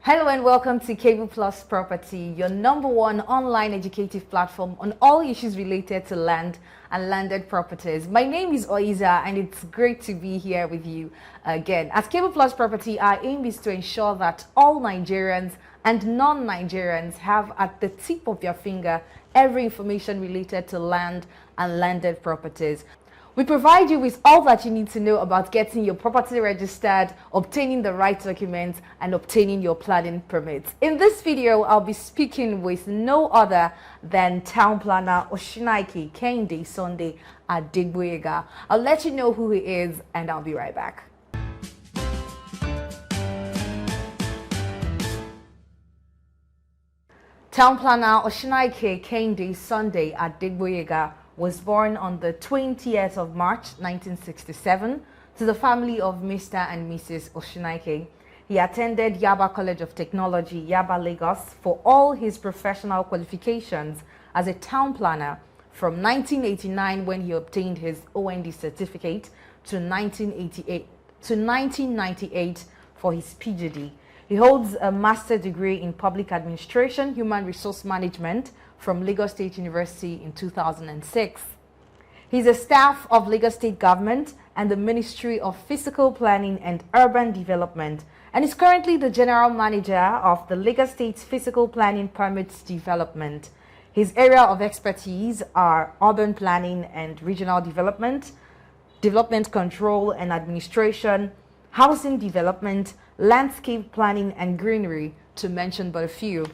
Hello and welcome to Cable Plus Property, your #1 online educative platform on all issues related to land and landed properties. My name is Oiza and it's great to be here with you again. At Cable Plus Property, our aim is to ensure that all Nigerians and non-Nigerians have at the tip of their finger every information related to land and landed properties. We provide you with all that you need to know about getting your property registered, obtaining the right documents, and obtaining your planning permits. In this video, I'll be speaking with no other than Town Planner Oshinaike Kende Sunday at Digboyega. I'll let you know who he is, and I'll be right back. Town Planner Oshinaike Kende Sunday at Digboyega was born on the 20th of March 1967 to the family of Mr. and Mrs. Oshinaike. He attended Yaba College of Technology, Yaba, Lagos for all his professional qualifications as a town planner from 1989 when he obtained his OND certificate to 1998 for his PhD. He holds a master's degree in public administration, human resource management from Lagos State University in 2006. He's a staff of Lagos State Government and the Ministry of Physical Planning and Urban Development, and is currently the General Manager of the Lagos State Physical Planning Permits Development. His area of expertise are urban planning and regional development, development control and administration, housing development, landscape planning and greenery, to mention but a few.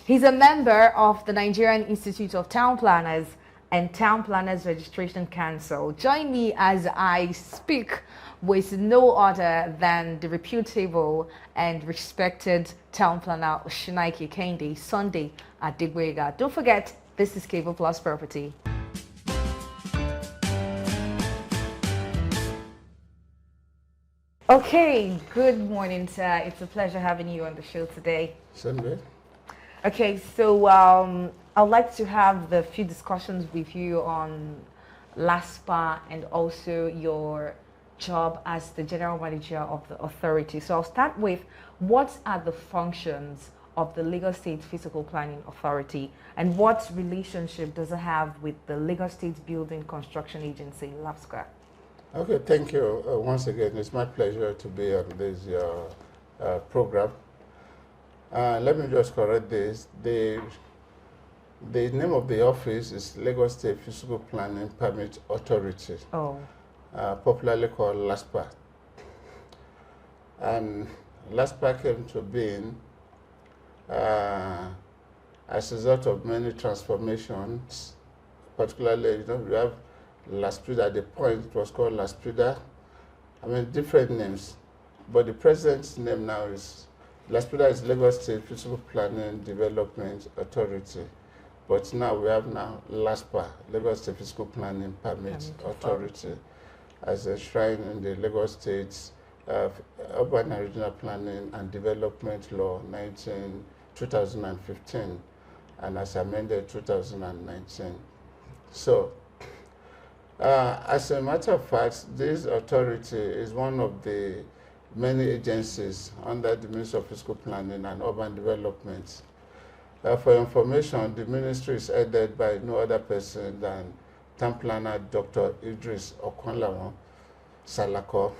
He's a member of the Nigerian Institute of Town Planners and Town Planners Registration Council. Join me as I speak with no other than the reputable and respected Town Planner Oshinaike Kende Sunday at Digboyega. Don't forget, this is Cable Plus Property. Okay, good morning, sir. It's a pleasure having you on the show today. Sunday. Okay, so I'd like to have the few discussions with you on LASPPPA and also your job as the General Manager of the authority. So I'll start with, what are the functions of the Lagos State Physical Planning Authority and what relationship does it have with the Lagos State Building Construction Agency, LASBCA? Okay, thank you. Once again, it's my pleasure to be on this program. Let me just correct this. The name of the office is Lagos State Physical Planning Permit Authority, popularly called LASPPPA. And LASPPPA came to being as a result of many transformations, particularly, we have LASPPPA. At the point it was called LASPPPA. I mean, different names, but the present name now is LASPPPA is Lagos State Physical Planning Development Authority, but now we have LASPPPA, Lagos State Physical Planning Permit Authority, as enshrined in the Lagos State's Urban and Regional Planning and Development Law 2015, and as amended 2019. So, as a matter of fact, this authority is one of the many agencies under the Ministry of Physical Planning and Urban Development. For information, the ministry is headed by no other person than Town Planner Dr. Idris Okonlawon Salako,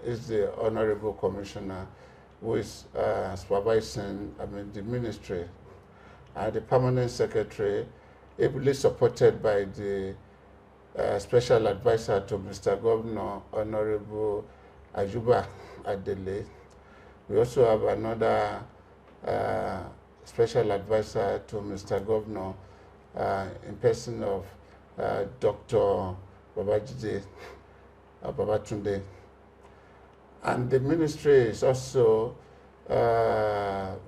is the Honorable Commissioner who is supervising the ministry. The Permanent Secretary, ably supported by the Special Advisor to Mr. Governor, Honorable Ajuba Adele. We also have another Special Advisor to Mr. Governor in person of Dr. Babatunde. And the ministry is also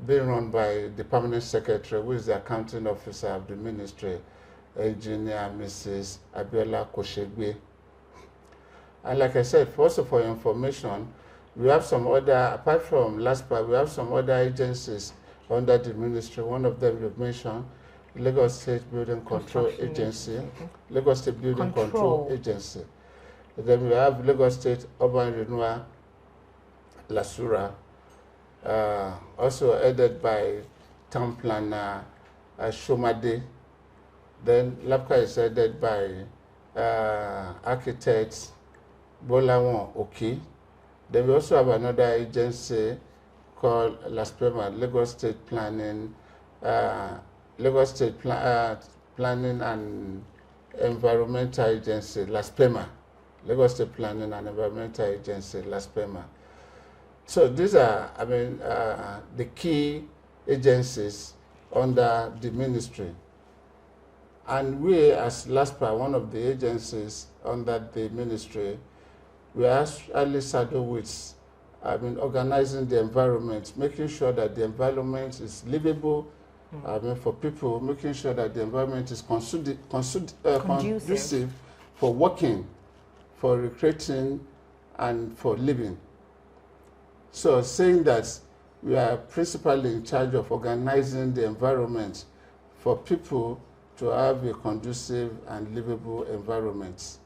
being run by the Permanent Secretary, who is the Accounting Officer of the ministry, Engineer Mrs. Abiola Koshegbe. And like I said, also for your information, we have some other, apart from LASPPPA, we have some other agencies under the ministry. One of them you've mentioned, Lagos State Building Control Agency, Lagos State Building Control Agency. Then we have Lagos State Urban Renewal, LASURA, also headed by town planner Shomade. Then LASBCA is headed by architect Bolawon Oki. Then we also have another agency called LASPPPA, Lagos State Planning, Planning and Environmental Agency, LASPPPA, Lagos State Planning and Environmental Agency, LASPPPA. So these are, the key agencies under the ministry. And we, as LASPPPA, one of the agencies under the ministry, we are actually saddled with organizing the environment, making sure that the environment is livable for people, making sure that the environment is conducive for working, for recreating, and for living. So saying that we are principally in charge of organizing the environment for people to have a conducive and livable environment.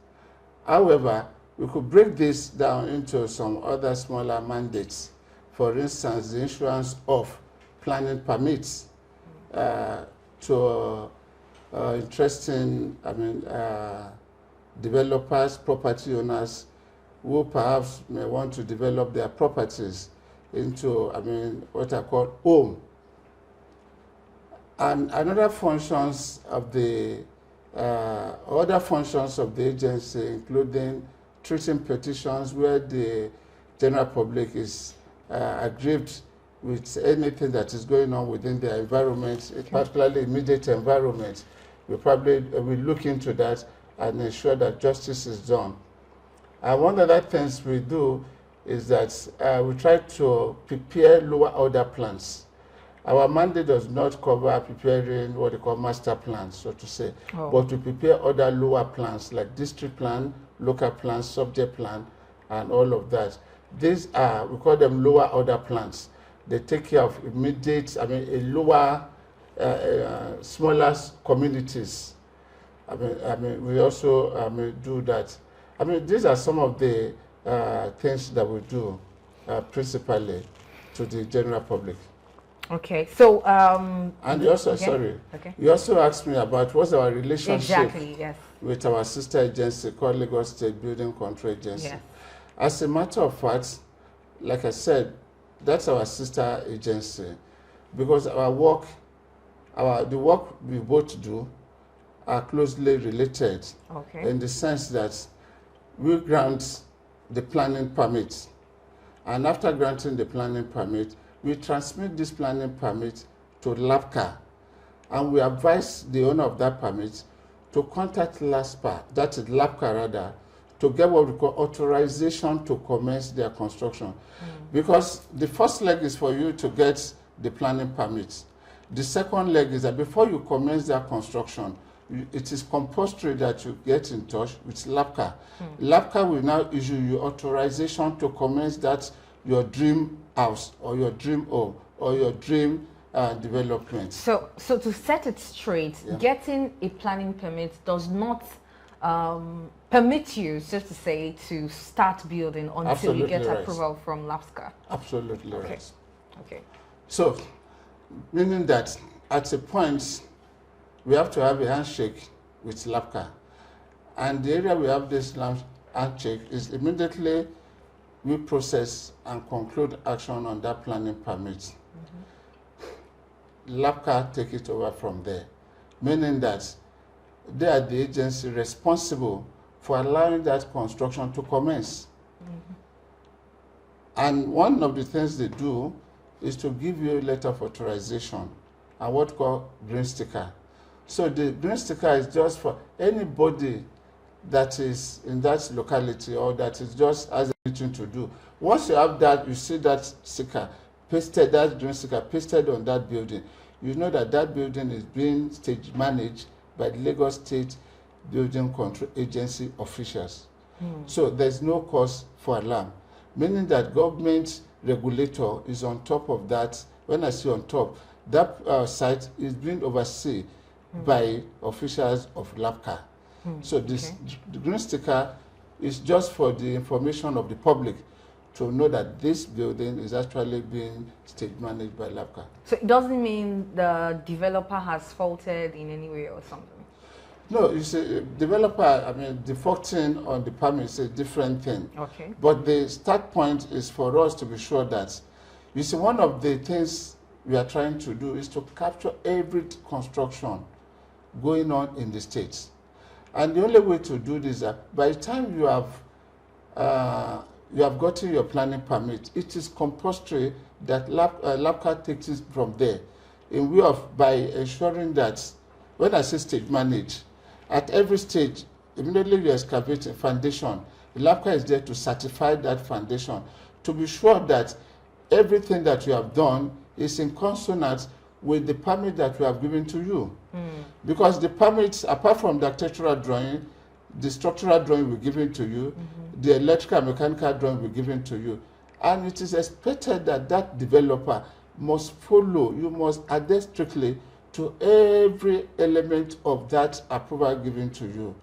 However, we could break this down into some other smaller mandates. For instance, the issuance of planning permits to interesting developers, property owners who perhaps may want to develop their properties into what are called home. And other functions of the agency, including treating petitions where the general public is aggrieved with anything that is going on within their environment, particularly immediate environment. We probably will look into that and ensure that justice is done. And one of the things we do is that we try to prepare lower order plans. Our mandate does not cover preparing what they call master plans, so to say, but to prepare other lower plans like district plan, local plans, subject plan, and all of that. These are, we call them lower order plans. They take care of immediate, a lower, smaller communities. We also do that. These are some of the things that we do principally to the general public. Okay, so and you also you also asked me about what's our relationship with our sister agency called Lagos State Building Control Agency. Yes. As a matter of fact, like I said, that's our sister agency because our work, the work we both do are closely related in the sense that we grant the planning permit, and after granting the planning permit, we transmit this planning permit to LASBCA, and we advise the owner of that permit to contact LASPPPA, that is LASBCA rather, to get what we call authorization to commence their construction. Because the first leg is for you to get the planning permit. The second leg is that before you commence their construction, it is compulsory that you get in touch with LASBCA. LASBCA will now issue you authorization to commence that your dream house or your dream home or your dream development. So to set it straight, getting a planning permit does not permit you, so to say, to start building until you get approval from LASBCA. Absolutely right. Okay. So, meaning that at a point, we have to have a handshake with LASBCA. And the area we have this handshake is immediately we process and conclude action on that planning permit. LASBCA take it over from there, meaning that they are the agency responsible for allowing that construction to commence. And one of the things they do is to give you a letter of authorization and what called green sticker. So the green sticker is just for anybody that is in that locality or that is just has anything to do. Once you have that, you see that sticker pasted, that green sticker pasted on that building, you know that that building is being stage managed by the Lagos State Building Control Agency officials. So there's no cause for alarm, meaning that government regulator is on top of that. When I say on top, that site is being overseen by officials of LASBCA. So this the green sticker is just for the information of the public to know that this building is actually being stage managed by LASBCA. So it doesn't mean the developer has faulted in any way or something? No, you see, developer, I mean, defaulting on the permit is a different thing. Okay. But the start point is for us to be sure that, you see, one of the things we are trying to do is to capture every construction going on in the states. And the only way to do this is that by the time you have gotten your planning permit, it is compulsory that LASBCA takes it from there in view of by ensuring that, when I say stage manage, at every stage, immediately you excavate a foundation, LASBCA is there to certify that foundation to be sure that everything that you have done is in consonance with the permit that we have given to you. Because the permits, apart from the architectural drawing, the structural drawing we're giving to you, the electrical and mechanical drawing we're giving to you, and it is expected that that developer must follow, you must adhere strictly to every element of that approval given to you.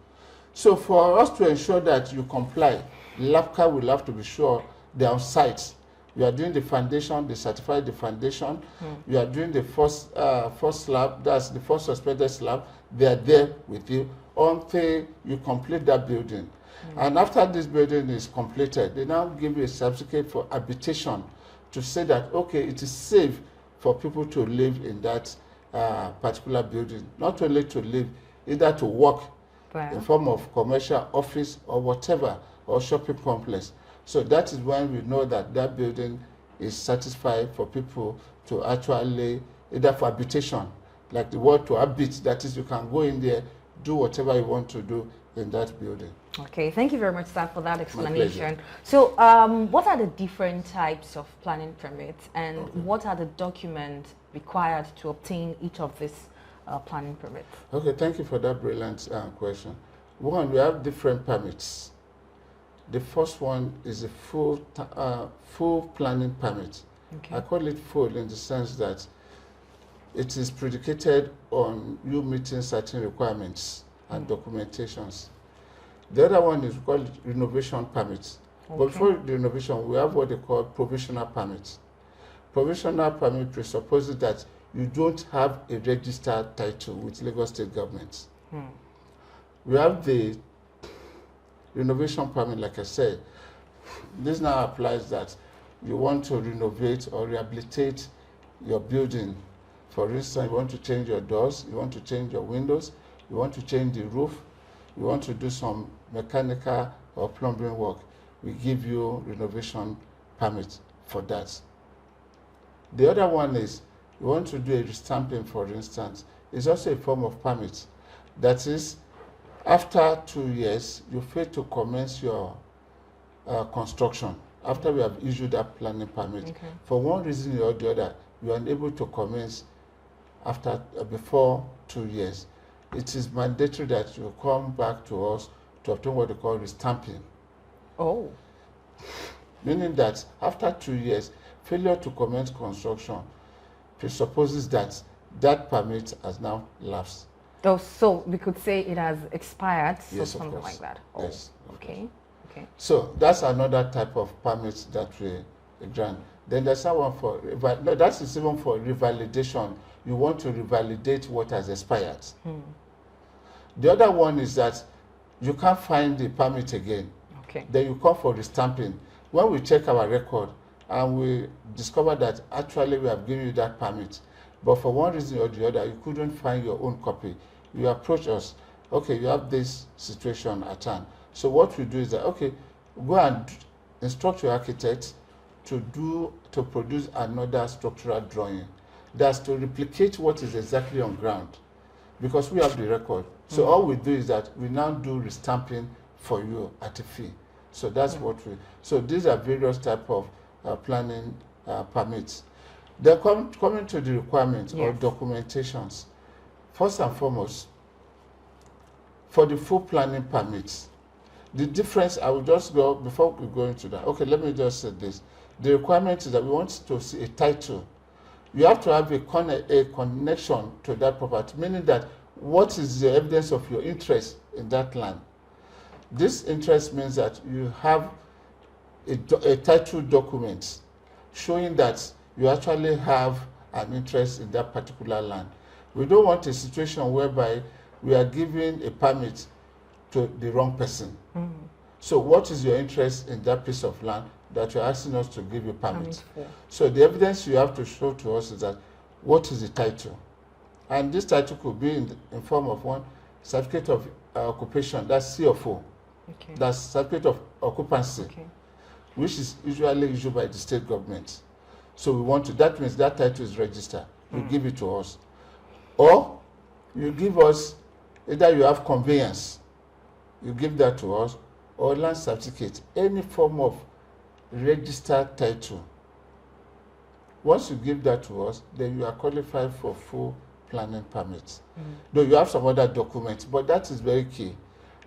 So for us to ensure that you comply, LASBCA will have to be sure they're on site. You are doing the foundation, they certify the foundation. You are doing the first slab, that's the first suspended slab. They are there with you until you complete that building. And after this building is completed, they now give you a certificate for habitation to say that, okay, it is safe for people to live in that particular building. Not only to live, either to work in form of commercial office or whatever, or shopping complex. So that is when we know that that building is satisfied for people to actually, either for habitation, like the word to habit, that is, you can go in there, do whatever you want to do in that building. Okay, thank you very much, sir, for that explanation. My pleasure. So what are the different types of planning permits, and what are the documents required to obtain each of these planning permits? Okay, thank you for that brilliant question. One, we have different permits. The first one is a full planning permit. Okay. I call it full in the sense that it is predicated on you meeting certain requirements and documentations. The other one is called renovation permits. Okay. But before the renovation, we have what they call provisional permits. Provisional permit presupposes that you don't have a registered title with Lagos State government. We have the renovation permit, like I said. This now applies that you want to renovate or rehabilitate your building. For instance, you want to change your doors, you want to change your windows, you want to change the roof, you want to do some mechanical or plumbing work. We give you renovation permit for that. The other one is you want to do a restamping, for instance. It's also a form of permit. That is, after 2 years, you fail to commence your construction. After we have issued that planning permit, for one reason or the other, you are unable to commence after before 2 years. It is mandatory that you come back to us to obtain what they call restamping. Oh. Meaning that after 2 years, failure to commence construction presupposes that that permit has now lapsed. Oh, so we could say it has expired, so Yes, something of course. like that. Oh, Yes. okay. Okay. So that's another type of permit that we grant. Then there's someone for, no, that is even for revalidation. You want to revalidate what has expired. The other one is that you can't find the permit again. Okay. Then you come for restamping. When we check our record and we discover that actually we have given you that permit, but for one reason or the other, you couldn't find your own copy, you approach us, okay, you have this situation at hand. So what we do is that, okay, go and instruct your architect to produce another structural drawing. That's to replicate what is exactly on ground, because we have the record. So all we do is that we now do restamping for you at a fee. So that's what we, so these are various type of planning permits. Then coming to the requirements or documentations. First and foremost, for the full planning permits, the difference, I will just go, before we go into that, okay, let me just say this. The requirement is that we want to see a title. You have to have a connection to that property, meaning that what is the evidence of your interest in that land? This interest means that you have a title document showing that you actually have an interest in that particular land. We don't want a situation whereby we are giving a permit to the wrong person. So what is your interest in that piece of land that you're asking us to give you permit? So the evidence you have to show to us is that what is the title? And this title could be in form of one certificate of occupation, that's C of O. Okay. That's certificate of occupancy, Okay. which is usually issued by the state government. So we want to, that means that title is registered. You give it to us. Or you give us, either you have conveyance, you give that to us, or land certificate, any form of registered title. Once you give that to us, then you are qualified for full planning permits. Though you have some other documents, but that is very key.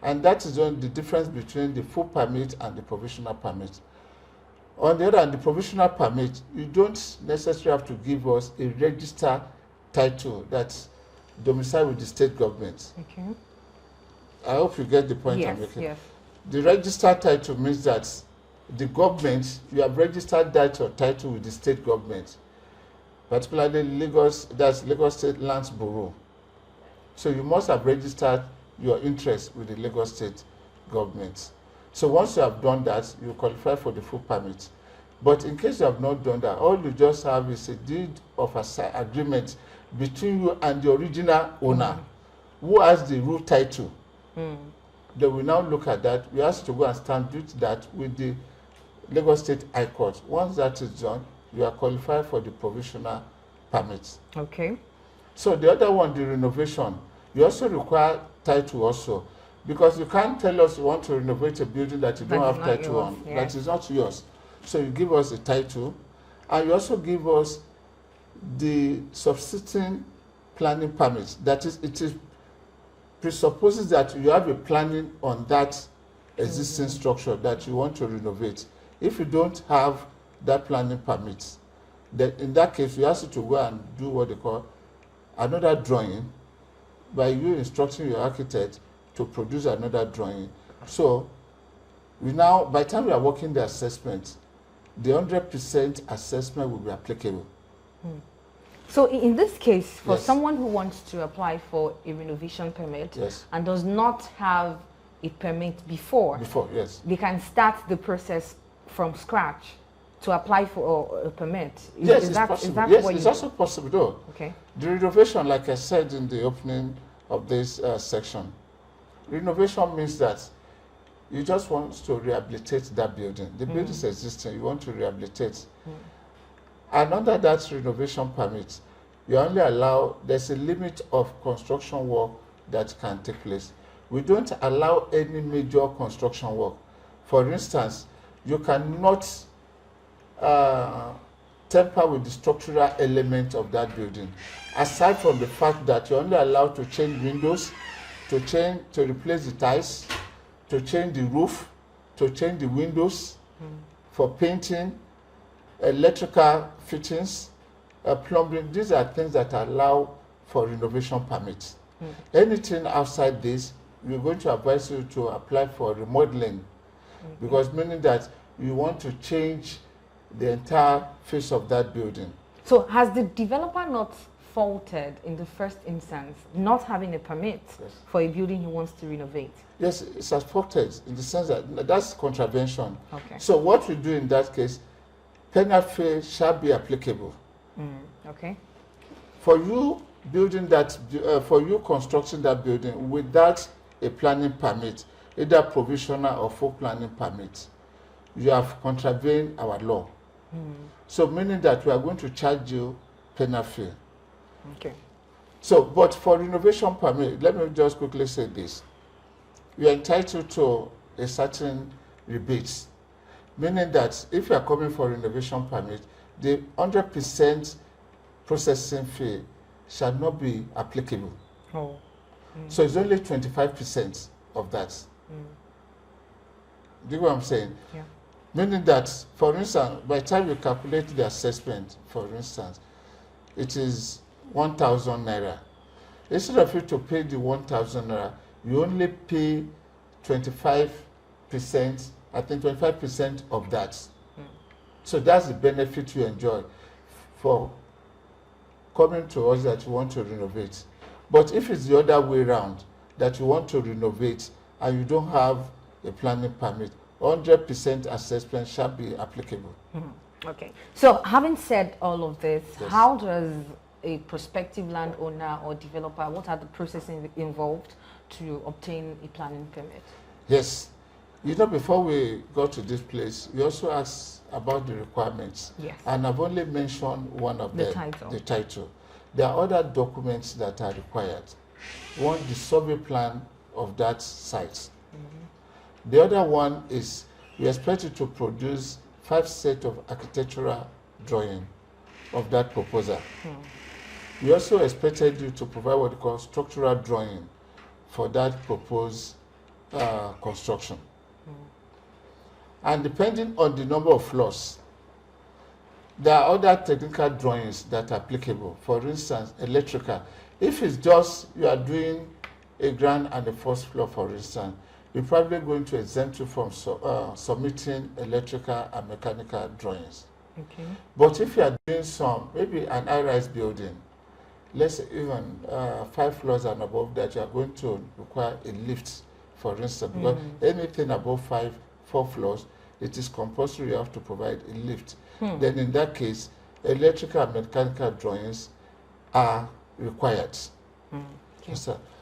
And that is the difference between the full permit and the provisional permit. On the other hand, the provisional permit, you don't necessarily have to give us a registered title that's domiciled with the state government. Okay. I hope you get the point Yes, I'm making. yes. The registered title means that the government, you have registered that your title with the state government, particularly Lagos, that's Lagos State Lands Bureau. So you must have registered your interest with the Lagos State government. So once you have done that, you qualify for the full permit. But in case you have not done that, all you just have is a deed of agreement between you and the original owner, who has the root title. They will now look at that. We ask to go and stamp that with the Lagos State High Court. Once that is done, you are qualified for the provisional permit. Okay. So the other one, the renovation, you also require title also, because you can't tell us you want to renovate a building that you don't have title on. That is not yours. So you give us the title, and you also give us the subsisting planning permit. That is, it presupposes that you have a planning on that existing structure that you want to renovate. If you don't have that planning permit, then in that case, you ask you to go and do what they call another drawing, by you instructing your architect to produce another drawing. So we now, by the time we are working the assessment, the 100% assessment will be applicable. So in this case, for Yes. someone who wants to apply for a renovation permit Yes. and does not have a permit before, Yes. they can start the process from scratch to apply for a permit. Yes, is it's that, possible. Is that Yes, what it's you also possible though. Okay. The renovation, like I said in the opening of this section, renovation means that you just want to rehabilitate that building. The building is existing, you want to rehabilitate. And under that renovation permit, you only allow, there's a limit of construction work that can take place. We don't allow any major construction work. For instance, you cannot tamper with the structural element of that building. Aside from the fact that you're only allowed to change windows, to replace the ties, to change the roof, to change the windows, for painting, electrical fittings, plumbing. These are things that allow for renovation permits. Anything outside this, we're going to advise you to apply for remodeling, because meaning that you want to change the entire face of that building. So has the developer not faulted in the first instance, not having a permit for a building he wants to renovate? Yes, it's faulted in the sense that that's contravention. Okay. So what we do in that case, penalty shall be applicable. Okay. For you building that, for you constructing that building without a planning permit, either provisional or full planning permit, you have contravened our law. So meaning that we are going to charge you penal fee. Okay. So, but for renovation permit, let me just quickly say this. You are entitled to a certain rebate, meaning that if you are coming for renovation permit, the 100% processing fee shall not be applicable. Oh. So it's only 25% of that. Do you know what I'm saying? Yeah. Meaning that, for instance, by the time you calculate the assessment, for instance, it is 1,000 naira. Instead of you to pay the 1,000 naira, you only pay 25% I think 25% of that. So that's the benefit you enjoy for coming to us that you want to renovate. But if it's the other way around, that you want to renovate and you don't have a planning permit, 100% assessment shall be applicable. Okay. So having said all of this, Yes. how does a prospective landowner or developer, what are the processes involved to obtain a planning permit? Yes. You know, before we go to this place, we also asked about the requirements. Yes. And I've only mentioned one of them, the title. There are other documents that are required. One, the survey plan of that site. The other one is we expect you to produce 5 sets of architectural drawing of that proposal. We also expected you to provide what we call structural drawing for that proposed construction. And depending on the number of floors, there are other technical drawings that are applicable. For instance, electrical. If it's just you are doing a ground and the first floor, for instance, we're probably going to exempt you from submitting electrical and mechanical drawings. Okay. But if you are doing some, maybe an high-rise building, let's say even 5 floors and above that, you are going to require a lift, for instance, because anything above 4 floors, it is compulsory you have to provide a lift. Then in that case, electrical and mechanical drawings are required. Okay.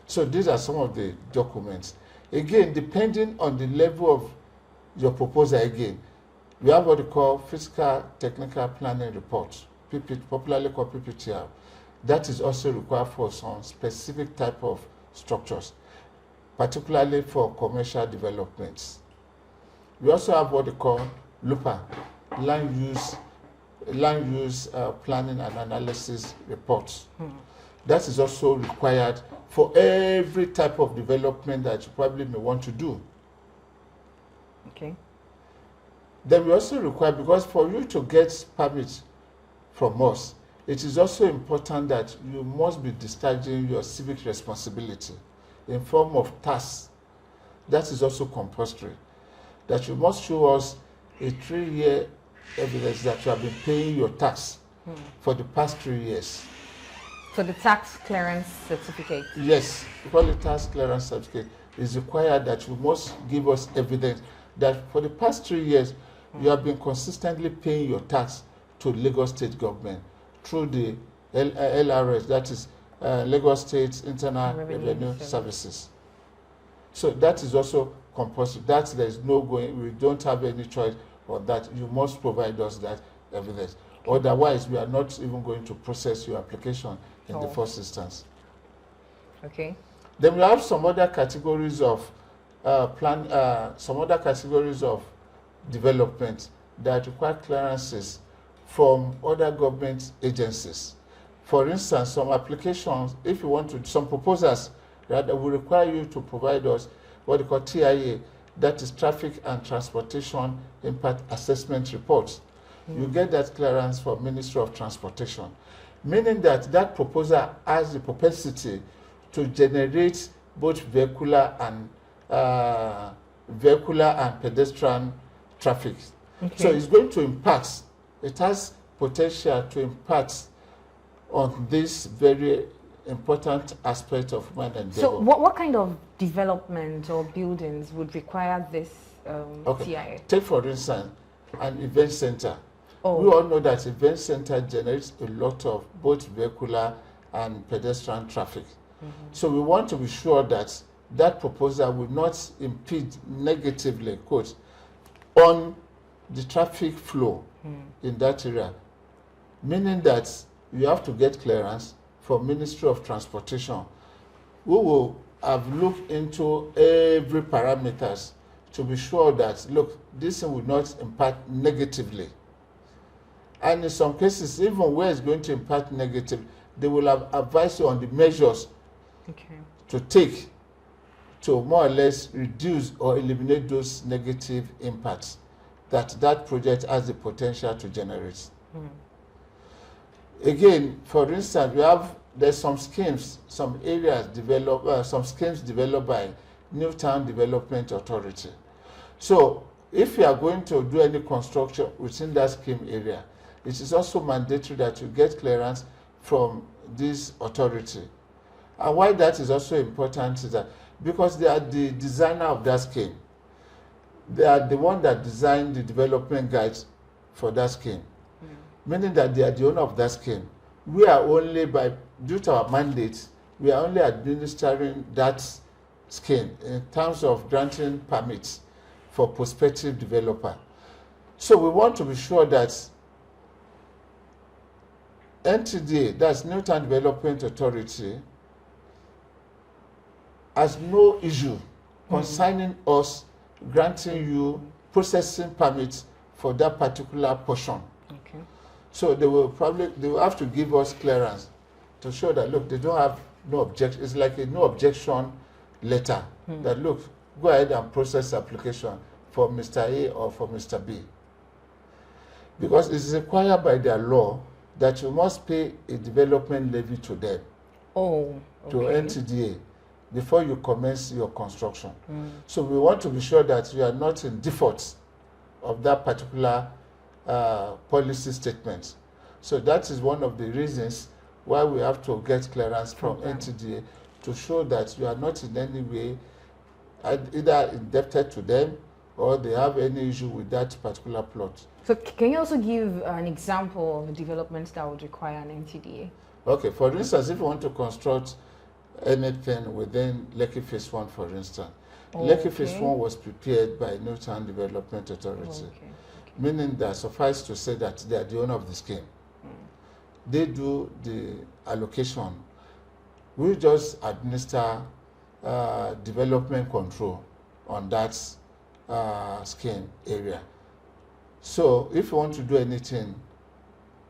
So these are some of the documents. Again, depending on the level of your proposal, again, we have what we call physical technical planning report, popularly called PPTR. That is also required for some specific type of structures, particularly for commercial developments. We also have what we call LASPPPA, land use planning and analysis reports. That is also required for every type of development that you probably may want to do. Okay. Then we also require, because for you to get permits from us, it is also important that you must be discharging your civic responsibility in form of tax. That is also compulsory. That you must show us a 3-year evidence that you have been paying your tax for the past 3 years. So the tax clearance certificate? Yes, we call it tax clearance certificate. It's required that you must give us evidence that for the past 3 years, you have been consistently paying your tax to Lagos State government through the LRS, that is Lagos State Internal Revenue Services. So that is also compulsory. That there is no going, we don't have any choice on that. You must provide us that evidence. Okay. Otherwise, we are not even going to process your application in the first instance. Okay. Then we have some other categories of development that require clearances from other government agencies. For instance, some applications, if you want to, some proposals that will require you to provide us what we call TIA, that is Traffic and Transportation Impact Assessment Reports. You get that clearance from Ministry of Transportation, meaning that that proposal has the propensity to generate both vehicular and pedestrian traffic. Okay. So it's going to impact, it has potential to impact on this very important aspect of human endeavor. So what kind of development or buildings would require this TIA? Take for instance, an event center. We all know that event center generates a lot of both vehicular and pedestrian traffic. So we want to be sure that that proposal will not impede negatively, quote, on the traffic flow in that area. Meaning that you have to get clearance from Ministry of Transportation. We will have looked into every parameters to be sure that, look, this will not impact negatively. And in some cases, even where it's going to impact negative, they will have advised you on the measures to take to more or less reduce or eliminate those negative impacts that that project has the potential to generate. Again, for instance, there's some schemes, some areas developed, some schemes developed by New Town Development Authority. So if you are going to do any construction within that scheme area, it is also mandatory that you get clearance from this authority. And why that is also important is that because they are the designer of that scheme. They are the one that designed the development guides for that scheme, meaning that they are the owner of that scheme. We are only, due to our mandate, we are only administering that scheme in terms of granting permits for prospective developer. So we want to be sure that NTDA, that's Newtown Development Authority, has no issue concerning us granting you processing permits for that particular portion. Okay. So they will have to give us clearance to show that, look, they don't have no objection. It's like a no objection letter that, look, go ahead and process application for Mr. A or for Mr. B. Because it is required by their law that you must pay a development levy to them, to NTDA, before you commence your construction. So we want to be sure that you are not in default of that particular policy statement. So that is one of the reasons why we have to get clearance from NTDA to show that you are not in any way either indebted to them or they have any issue with that particular plot. So can you also give an example of a development that would require an NTDA? Okay, for instance, if you want to construct anything within Lekki Phase 1, for instance. Lekki Phase 1 was prepared by Newtown Development Authority, meaning that suffice to say that they are the owner of the scheme. They do the allocation. We just administer development control on that scheme area. So if you want to do anything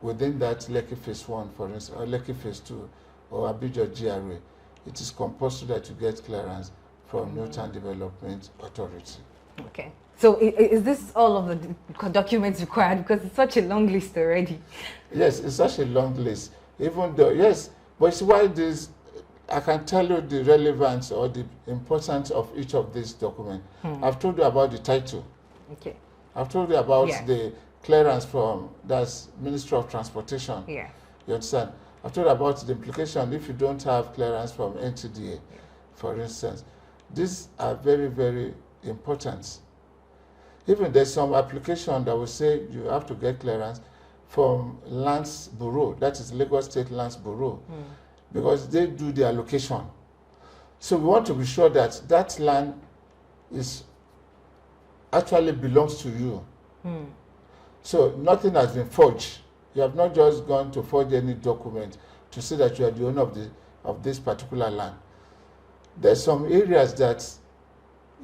within that Lekki Phase 1, for instance, or Lekki Phase 2, or Abuja GRA, it is compulsory that you get clearance from Newtown Development Authority. Okay. So is this all of the documents required? Because it's such a long list already. Yes, it's such a long list. Even though, yes, but it's why this, I can tell you the relevance or the importance of each of these documents. I've told you about the title. Okay. I've told you about the clearance from, that's Ministry of Transportation. Yeah. You understand? I've told you about the implication if you don't have clearance from NTDA, for instance. These are very, very important. Even there's some application that will say you have to get clearance from Lands Bureau, that is Lagos State Lands Bureau, because they do the allocation. So we want to be sure that that land is actually belongs to you. So nothing has been forged. You have not just gone to forge any document to say that you are the owner of this particular land. There's some areas that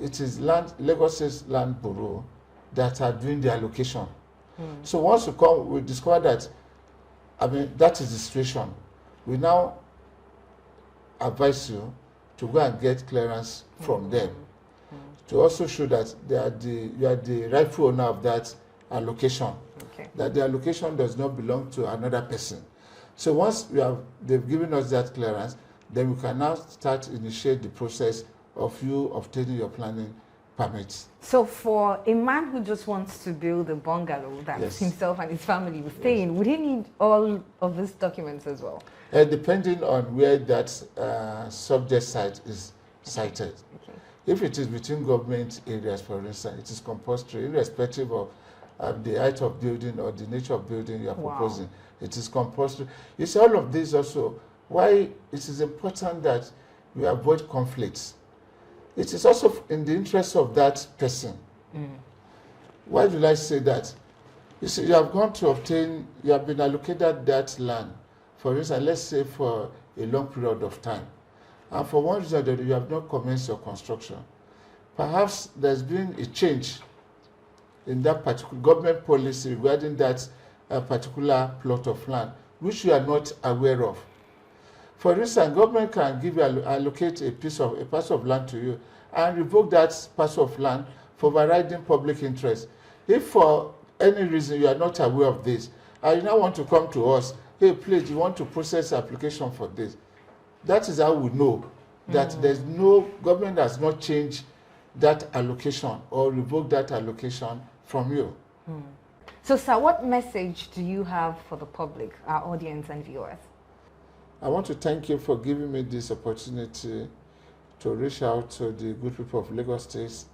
it is Lagos State Land Bureau that are doing the allocation. So once you come, we discover that, I mean, that is the situation. We now advise you to go and get clearance from them to also show that you are the rightful owner of that allocation. That the allocation does not belong to another person. So once they've given us that clearance, then we can now initiate the process of you obtaining your planning permits. So for a man who just wants to build a bungalow that himself and his family will stay in, would he need all of these documents as well? Depending on where that subject site is sited. If it is within government areas, for instance, it is compulsory, irrespective of the height of building or the nature of building you are proposing. It is compulsory. You see, all of this also, why it is important that we avoid conflicts. It is also in the interest of that person. Why do I say that? You see, you have gone to obtain, you have been allocated that land, for instance, let's say for a long period of time. And for one reason that you have not commenced your construction. Perhaps there's been a change in that particular government policy regarding that particular plot of land, which you are not aware of. For instance, government can give you, allocate a parcel of land to you and revoke that parcel of land for overriding public interest. If for any reason you are not aware of this, and you now want to come to us, hey, please, you want to process application for this. That is how we know that there's no, government has not changed that allocation or revoke that allocation from you. So, sir, what message do you have for the public, our audience and viewers? I want to thank you for giving me this opportunity to reach out to the good people of Lagos State.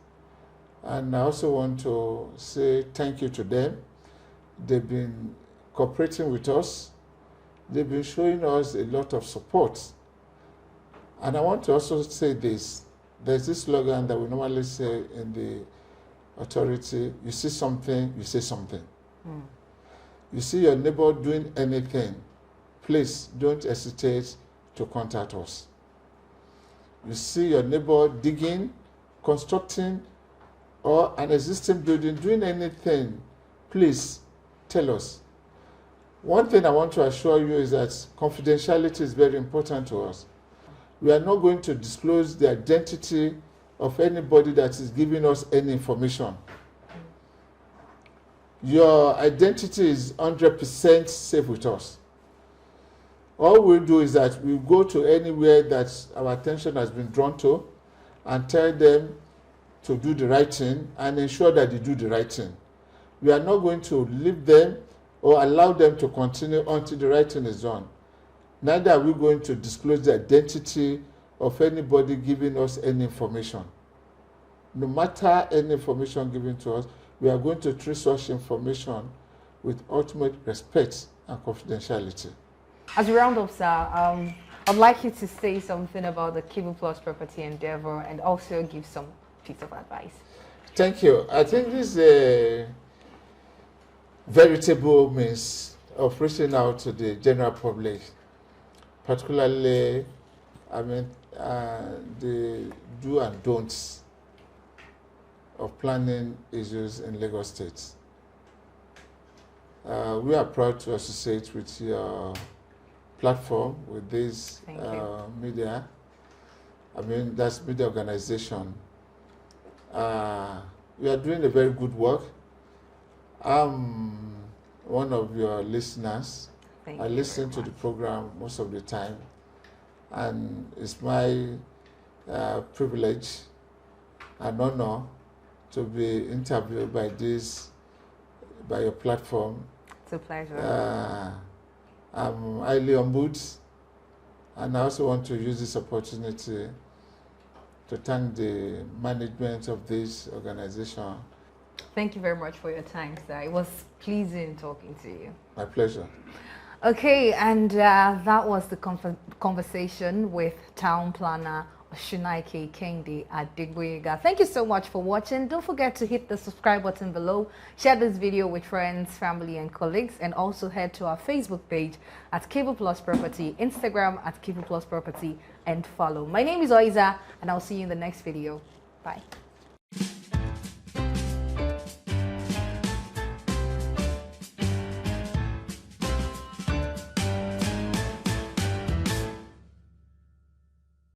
And I also want to say thank you to them. They've been cooperating with us. They've been showing us a lot of support. And I want to also say this. There's this slogan that we normally say in the authority: you see something, you say something. You see your neighbor doing anything, please don't hesitate to contact us. You see your neighbor digging, constructing, or an existing building, doing anything, please tell us. One thing I want to assure you is that confidentiality is very important to us. We are not going to disclose the identity of anybody that is giving us any information. Your identity is 100% safe with us. All we do is that we go to anywhere that our attention has been drawn to and tell them to do the right thing and ensure that they do the right thing. We are not going to leave them or allow them to continue until the right thing is done. Neither are we going to disclose the identity of anybody giving us any information. No matter any information given to us, we are going to treat such information with ultimate respect and confidentiality. As we round up, sir, I'd like you to say something about the Cable Plus property endeavor and also give some piece of advice. Thank you. I think this is a veritable means of reaching out to the general public, particularly, the do and don'ts of planning issues in Lagos State. We are proud to associate with your platform, with this media. That's media organization. We are doing a very good work. I'm one of your listeners. I listen to the program most of the time, and it's my privilege and honor to be interviewed by your platform. It's a pleasure. I'm highly humbled, and I also want to use this opportunity to thank the management of this organization. Thank you very much for your time, sir. It was pleasing talking to you. My pleasure. Okay, and that was the conversation with Town Planner Oshunaike Kendi Adegboyega. Thank you so much for watching. Don't forget to hit the subscribe button below, share this video with friends, family and colleagues, and also head to our Facebook page at Cable Plus Property, Instagram at Cable Plus Property, and follow. My name is Oiza, and I'll see you in the next video. Bye.